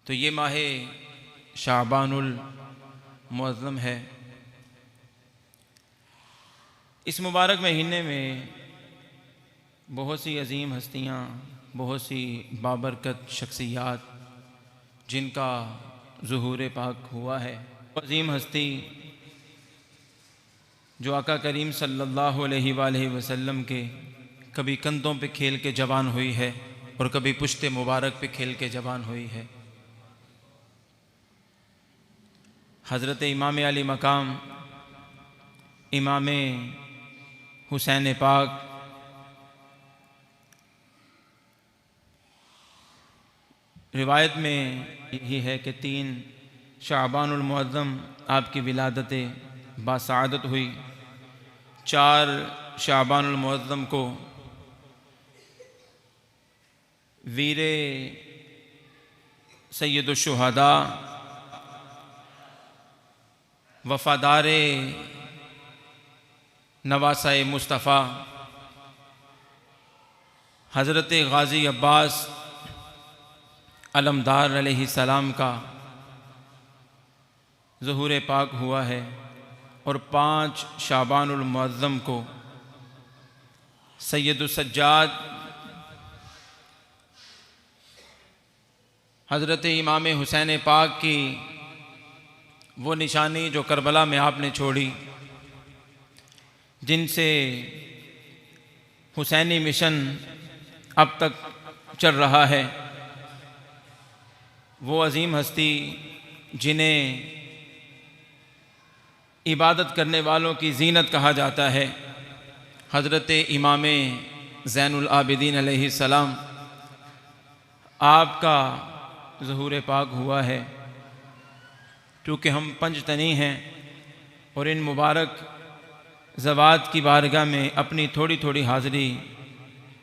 तो ये माह शाबानुल मुअज़्ज़म है। इस मुबारक महीने में बहुत सी अजीम हस्तियाँ, बहुत सी बाबरकत शख्सियात जिनका ज़ुहूर पाक हुआ है। अजीम हस्ती जो आका करीम सल्लल्लाहु अलैहि वसल्लम के कभी कंधों पे खेल के जवान हुई है और कभी पुश्ते मुबारक पे खेल के जवान हुई है। हज़रत इमाम अली मकाम इमाम हुसैन पाक रिवायत में यही है कि 3 शाबानुल मुअज़्ज़म आपकी विलादत बासआदत हुई। 4 शाबानुल मुअज़्ज़म को वीर सैयदुश शुहदा वफ़ादार नवासाए मुस्तफ़ा हज़रत गाज़ी अब्बास अलमदार अलैहिस्सलाम का ज़ुहूर पाक हुआ है। और 5 शाबानुल मुअज़्ज़म को सैयदुस सज्जाद हज़रत इमाम हुसैन पाक की वो निशानी जो करबला में आपने छोड़ी, जिनसे हुसैनी मिशन अब तक चल रहा है, वो अजीम हस्ती जिन्हें इबादत करने वालों की ज़ीनत कहा जाता है, हज़रत इमाम ज़ैनुल आबिदीन अलैहिस्सलाम, आपका ज़ुहूर पाक हुआ है। क्योंकि हम पंजतनी हैं और इन मुबारक ज़वात की बारगाह में अपनी थोड़ी थोड़ी हाज़िरी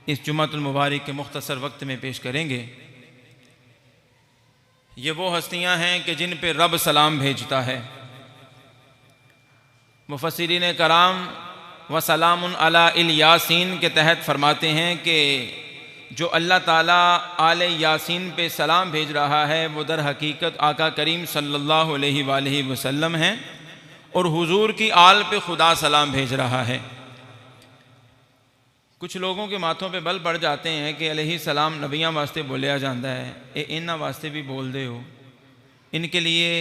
इस जुम्मतुल मुबारक के मुख्तसर वक्त में पेश करेंगे। ये वो हस्तियां हैं कि जिन पे रब सलाम भेजता है। मुफस्सिरीन कराम व सलामुन अला इल यासीन के तहत फरमाते हैं कि जो अल्लाह ताला आले यासीन पे सलाम भेज रहा है वो दर हकीकत आका करीम सल्लल्लाहु अलैहि वसल्लम हैं और हुजूर की आल पे खुदा सलाम भेज रहा है। कुछ लोगों के माथों पे बल पड़ जाते हैं कि अलैहि सलाम नबियां वास्ते बोलिया जाता है, ये इन्हां वास्ते भी बोल दे हो। इनके लिए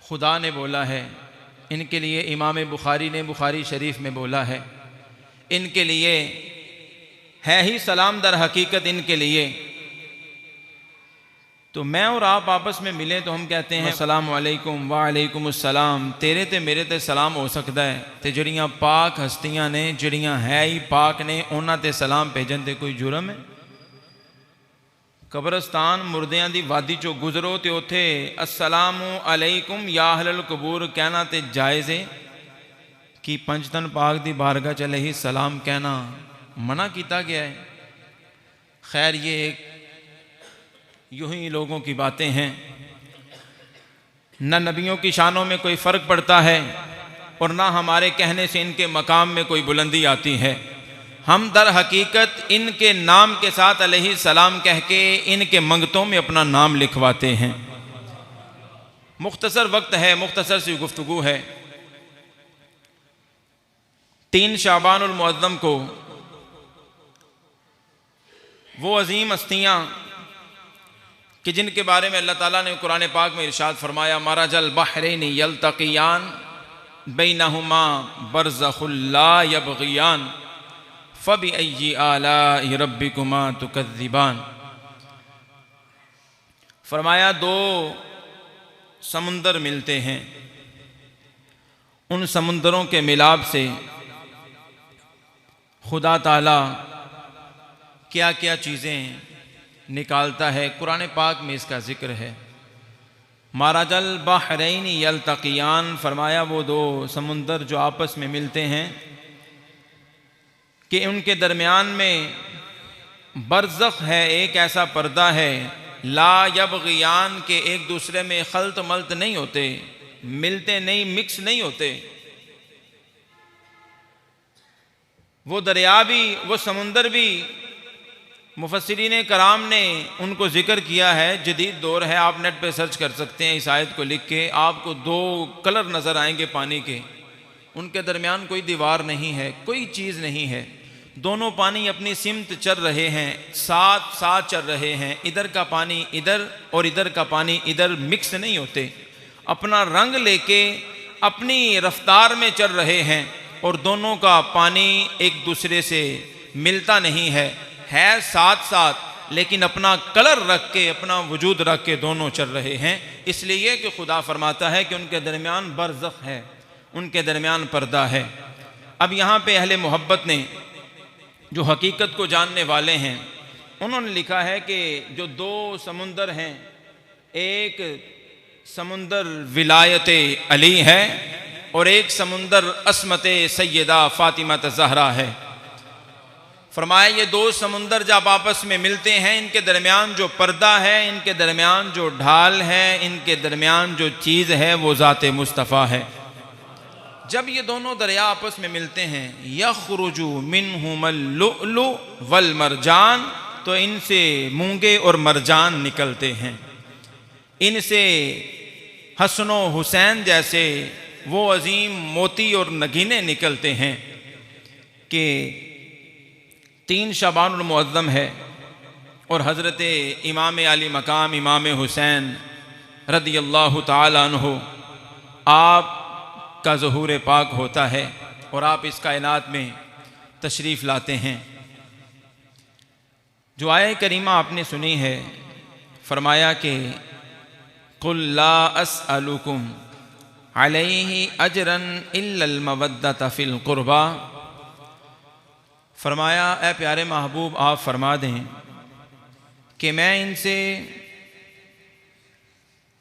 खुदा ने बोला है, इनके लिए इमाम बुखारी ने बुखारी शरीफ में बोला है, इनके लिए है ही सलाम दर हकीकत इनके लिए। तो मैं और आप आपस में मिलें तो हम कहते हैं अस्सलाम वालेकुम वालेकुम अस्सलाम, तेरे ते मेरे ते सलाम हो सकता है। तो जड़ियाँ पाक हस्तियां ने, जड़ियाँ है ही पाक ने, उन्हां ते सलाम भेजन ते कोई जुर्म है? कब्रस्तान मुर्दियां दी वादी चो गुजरो तो उत्थे अस्सलामु अलैकुम या अहलल कबूर कहना ते जायज़ है कि पंजतन पाक दी बारगाह च अलैहि सलाम कहना मना किया गया है? खैर, ये एक यूं ही लोगों की बातें हैं। न नबियों की शानों में कोई फ़र्क पड़ता है और ना हमारे कहने से इनके मकाम में कोई बुलंदी आती है। हम दर हकीकत इनके नाम के साथ अलैहि सलाम कह के इनके मंगतों में अपना नाम लिखवाते हैं। मुख्तसर वक्त है, मुख्तसर सी गुफ्तगू है। 3 शाबानुल मुअज़्ज़म को वो अजीम हस्तियाँ कि जिनके बारे में अल्लाह ताला ने कुरान पाक में इरशाद फरमाया, मरजल बहरैनि यल्तक़ियान बैनहुमा बरज़ख़ुल ला यबग़ियान फ़बिअय्यि आलाइ रब्बिकुमा तुकज़्ज़िबान। फरमाया 2 समुंदर मिलते हैं, उन समुंदरों के मिलाप से खुदा ताला क्या क्या चीज़ें निकालता है। कुरान पाक में इसका जिक्र है। मरजल बहरैनि यल्तक़ियान, फरमाया वो 2 समुंदर जो आपस में मिलते हैं कि उनके दरमियान में बरज़ख है, एक ऐसा पर्दा है, ला यबग़ियान के एक दूसरे में खल्त मल्त नहीं होते, मिलते नहीं, मिक्स नहीं होते। वो दरिया भी, वो समुंदर भी मुफस्सिरीन कराम ने उनको ज़िक्र किया है, जदीद दौर है, आप नेट पे सर्च कर सकते हैं इस आयत को लिख के, आपको दो कलर नज़र आएंगे पानी के, उनके दरमियान कोई दीवार नहीं है, कोई चीज़ नहीं है, दोनों पानी अपनी सिमत चल रहे हैं, साथ साथ चल रहे हैं, इधर का पानी इधर और इधर का पानी इधर मिक्स नहीं होते, अपना रंग लेके अपनी रफ्तार में चल रहे हैं और दोनों का पानी एक दूसरे से मिलता नहीं है साथ साथ, लेकिन अपना कलर रख के, अपना वजूद रख के दोनों चल रहे हैं। इसलिए कि खुदा फरमाता है कि उनके दरमियान बरज़ख है, उनके दरमियान पर्दा है। अब यहाँ पे अहले मोहब्बत ने, जो हकीकत को जानने वाले हैं, उन्होंने लिखा है कि जो दो समुंदर हैं, एक समुंदर विलायत अली है और एक समुंदर असमत सैयदा फ़ातिमा ज़हरा है। फरमाया ये दो समुंदर जब आपस में मिलते हैं, इनके दरमियान जो पर्दा है, इनके दरमियान जो ढाल है, इनके दरमियान जो चीज़ है, वो ज़ाते मुस्तफ़ा है। जब ये दोनों दरिया आपस में मिलते हैं, यख़रुजु मिन्हुमुल लुअलु वल मरजान, तो इनसे मूंगे और मरजान निकलते हैं, इनसे हसन हुसैन जैसे वो अजीम मोती और नगीने निकलते हैं कि 3 शबानुल मुअज़्ज़म है और हज़रत इमाम आली मकाम इमाम हुसैन रदियल्लाहु ताला अन्हु आप का ज़हूर पाक होता है और आप इस कायनात में तशरीफ़ लाते हैं। जो आये करीमा आपने सुनी है, फरमाया कि कुल ला अस्अलुकुम अलैहि अजरन इल्लल मवद्दत फ़िल क़ुरबा। फरमाया ए प्यारे महबूब, आप फरमा दें कि मैं इनसे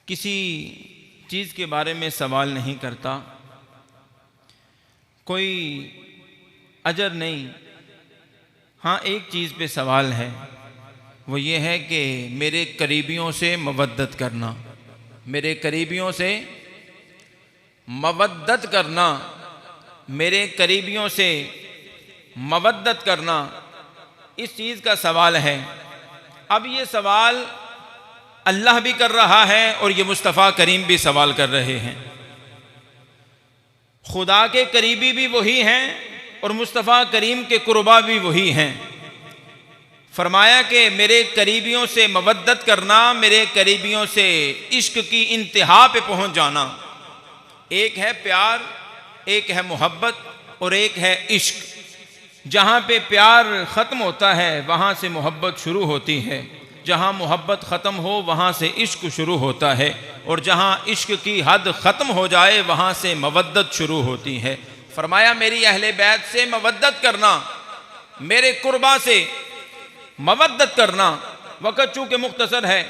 किसी चीज़ के बारे में सवाल नहीं करता, कोई अजर नहीं। हाँ, एक चीज़ पे सवाल है, वो ये है कि मेरे करीबियों से मवद्दत करना, मेरे करीबियों से मवद्दत करना, मेरे करीबियों से मवद्दत करना, इस चीज़ का सवाल है। अब ये सवाल अल्लाह भी कर रहा है और ये मुस्तफ़ा करीम भी सवाल कर रहे हैं। खुदा के करीबी भी वही हैं और मुस्तफ़ा करीम के कुर्बा भी वही हैं। फरमाया कि मेरे करीबियों से मवद्दत करना, मेरे करीबियों से इश्क की इंतहा पे पहुंच जाना। एक है प्यार, एक है मोहब्बत और एक है इश्क। जहाँ पे प्यार ख़त्म होता है वहाँ से मोहब्बत शुरू होती है, जहाँ मोहब्बत ख़त्म हो वहाँ से इश्क शुरू होता है, और जहाँ इश्क की हद ख़त्म हो जाए वहाँ से मवद्दत शुरू होती है। फरमाया मेरी अहले बैत से मवद्दत करना, मेरे कुर्बा से मवद्दत करना। वक़्त चूँकि मुख्तसर है,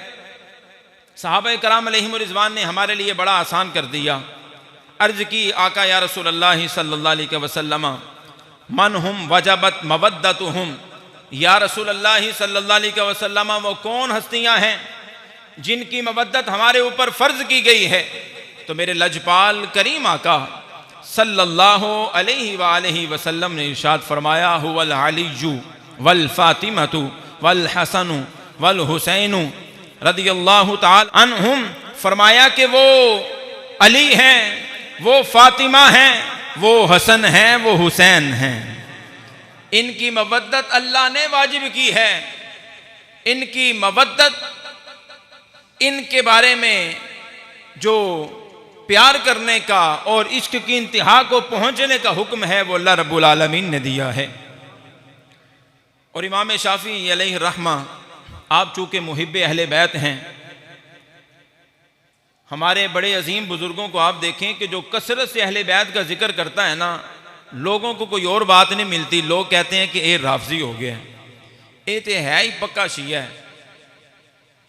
सहाबा कराम अलैहिम रिज़वान ने हमारे लिए बड़ा आसान कर दिया। अर्ज़ की आका या रसूल अल्लाह सल्लल्लाहु अलैहि वसल्लम मन हम वजबत मवद्दतुहुम, या रसूल अल्लाह सल्लल्लाहु अलैहि वसल्लम वो कौन हस्तियां हैं जिनकी मवद्दत हमारे ऊपर फ़र्ज़ की गई है? तो मेरे लजपाल करीम आका सल्लल्लाहु अलैहि वसल्लम ने इरशाद फरमाया हुवल अलीयु वल फातिमतु वल हसनु वल हुसैनु रदियल्लाहु ताला अन्हुम। फरमाया कि वो अली हैं, वो फातिमा हैं, वो हसन हैं, वो हुसैन हैं। इनकी मवद्दत अल्लाह ने वाजिब की है। इनकी मवद्दत, इनके बारे में जो प्यार करने का और इश्क की इंतहा को पहुंचने का हुक्म है वो अल्लाह रब्बुल आलमीन ने दिया है। और इमाम शाफी अलैहि रहमा, आप चूँकि मुहिब्बे अहले बैत हैं, हमारे बड़े अजीम बुजुर्गों को आप देखें कि जो कसरत से अहले बैत का जिक्र करता है ना, लोगों को कोई और बात नहीं मिलती। लोग कहते हैं कि ये राफजी हो गया, ये तो है ही पक्का शिया है।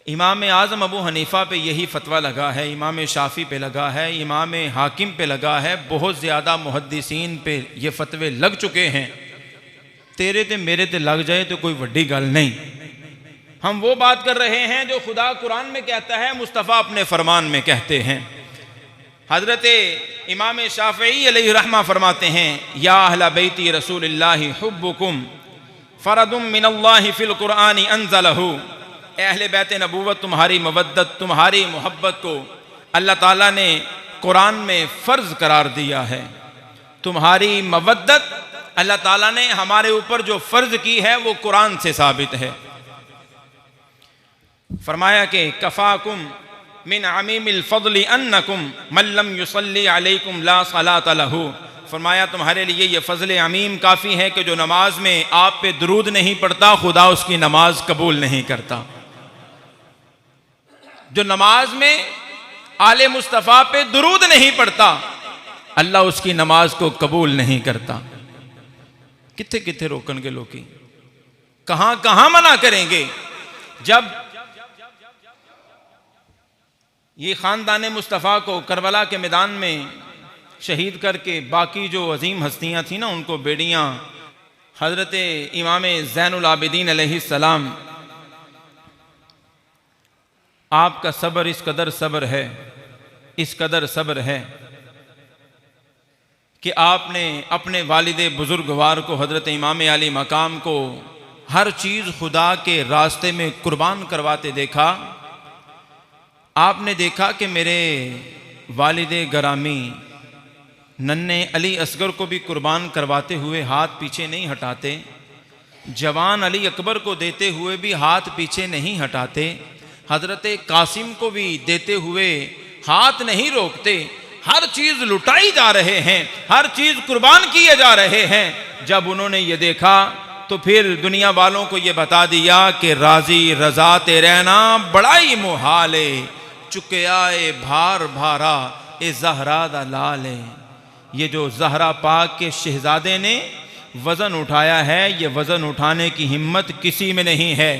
इमाम आज़म अबू हनीफ़ा पे यही फतवा लगा है, इमाम शाफ़ी पे लगा है, इमाम हाकिम पे लगा है, बहुत ज़्यादा मुहद्दिसीन पे ये फतवे लग चुके हैं। तेरे ते मेरे ते लग जाए तो कोई वड्डी गल नहीं। हम वो बात कर रहे हैं जो खुदा कुरान में कहता है, मुस्तफ़ा अपने फरमान में कहते हैं। हज़रत इमाम शाफ़ई अलैहि रहमा फरमाते हैं, या अहला बैती रसूलिल्लाहि हुब्बुकुम फ़रदुम मिनल्लाहि फ़िल क़ुरआनि अंज़लहु। अहले बैत नबूवत, तुम्हारी मवद्दत, तुम्हारी मोहब्बत को अल्लाह ताला ने कुरान में फ़र्ज़ करार दिया है। तुम्हारी मवद्दत अल्लाह ताला ने हमारे ऊपर जो फ़र्ज़ की है वो कुरान से साबित है। फरमाया कि कफ़ाकुम मिन अमीमिल फ़ज़ली अन्नकुम मल्लम युसल्ली अलैकुम ला सलात लहू। फरमाया तुम्हारे लिए ये फ़ज़ल अमीम काफ़ी है कि जो नमाज में आप पे दुरूद नहीं पढ़ता, खुदा उसकी नमाज कबूल नहीं करता। जो नमाज में आले मुस्तफ़ा पे दुरूद नहीं पढ़ता, अल्लाह उसकी नमाज को कबूल नहीं करता। किथे किथे रोकन के लोग, कहां कहां मना करेंगे। जब ये ख़ानदान मुस्तफ़ा को करबला के मैदान में शहीद करके बाकी जो अजीम हस्तियां थी ना, उनको बेड़ियां हज़रत इमाम ज़ैनुल आबिदीन अलैहिस्सलाम, आपका सब्र इस कदर सब्र है, इस कदर सब्र है कि आपने अपने वालिद बुजुर्गवार को, हज़रत इमाम अली मकाम को हर चीज़ खुदा के रास्ते में कुर्बान करवाते देखा। आपने देखा कि मेरे वालिद गरामी नन्हे अली असगर को भी कुर्बान करवाते हुए हाथ पीछे नहीं हटाते, जवान अली अकबर को देते हुए भी हाथ पीछे नहीं हटाते, हज़रत कासिम को भी देते हुए हाथ नहीं रोकते। हर चीज़ लुटाई जा रहे हैं, हर चीज़ कुर्बान किए जा रहे हैं। जब उन्होंने ये देखा तो फिर दुनिया वालों को ये बता दिया कि राजी रजा ते रहना बड़ा ही मुहाले, चुकयाए भार भारा ए ज़हरा दा लाले। ये जो ज़हरा पाक के शहजादे ने वज़न उठाया है, ये वज़न उठाने की हिम्मत किसी में नहीं है,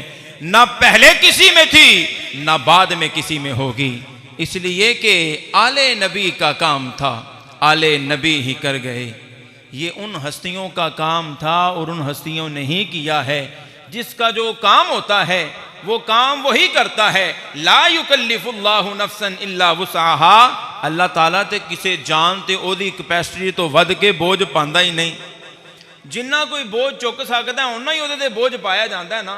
ना पहले किसी में थी ना बाद में किसी में होगी। इसलिए कि आले नबी का काम था, आले नबी ही कर गए। ये उन हस्तियों का काम था और उन हस्तियों ने ही किया है। जिसका जो काम होता है वो काम वही करता है। ला युकल्लिफुल्लाहु नफ्सन इल्ला वुसअहा। अल्लाह ताला ते किसी जान ते ओदी कैपेसिटी तो वध के बोझ पांदा ही नहीं। जिन्ना कोई बोझ चुक सकता है उन्ना ही ओदे ते बोझ पाया जाता है ना।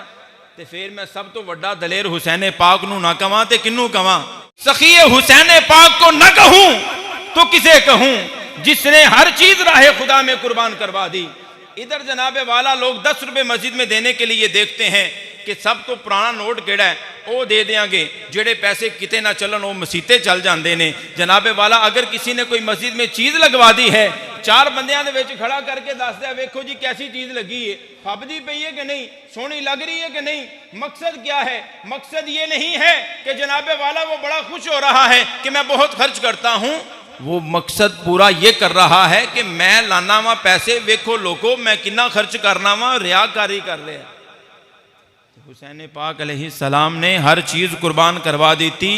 ते फिर मैं सब तो वड्डा दलेर हुसैन पाक नू ना कवां ते किन्नू कवां। सखी हुसैन पाक को न कहूं तो किसे कहूं जिसने हर चीज राहे खुदा में कुर्बान करवा दी। इधर जनाबे वाला लोग 10 रुपए मस्जिद में देने के लिए देखते हैं कि सब तो पुराना नोट केड़ा है वो दे देंगे, जेड़े पैसे किते ना चलन वो मसीते चल जाते हैं। जनाबे वाला अगर किसी ने कोई मस्जिद में चीज़ लगवा दी है, 4 बंदियां दे विच खड़ा करके दस दिया, वेखो जी कैसी चीज़ लगी है, फबदी पई है कि नहीं, सोहनी लग रही है कि नहीं। मकसद क्या है? मकसद ये नहीं है कि जनाबे वाला वो बड़ा खुश हो रहा है कि मैं बहुत खर्च करता हूँ। वो मकसद पूरा ये कर रहा है कि मैं लाना वा पैसे, वेखो लोगो मैं कितना खर्च करना वा, रियाकारी कर ले। हुसैन पाक अलैहिस्सलाम ने हर चीज़ कुर्बान करवा दी थी।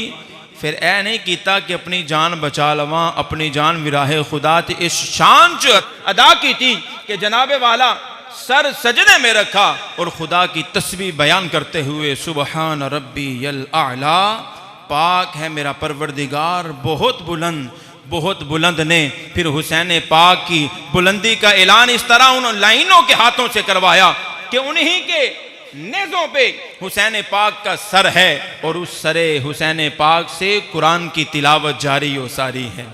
फिर ऐ नहीं किया कि अपनी जान बचा लवा, अपनी जान विराहे खुदा ते इस शान च अदा की थी कि जनाबे वाला सर सजदे में रखा और खुदा की तस्बीह बयान करते हुए सुबहान रब्बी यल आला, पाक है मेरा परवरदिगार बहुत बुलंद, बहुत बुलंद ने। फिर हुसैन पाक की बुलंदी का ऐलान इस तरह उन लाइनों के हाथों से करवाया कि उन्हीं के नेज़ों पे हुसैन पाक का सर है और उस सरे हुसैन पाक से कुरान की तिलावत जारी और सारी है।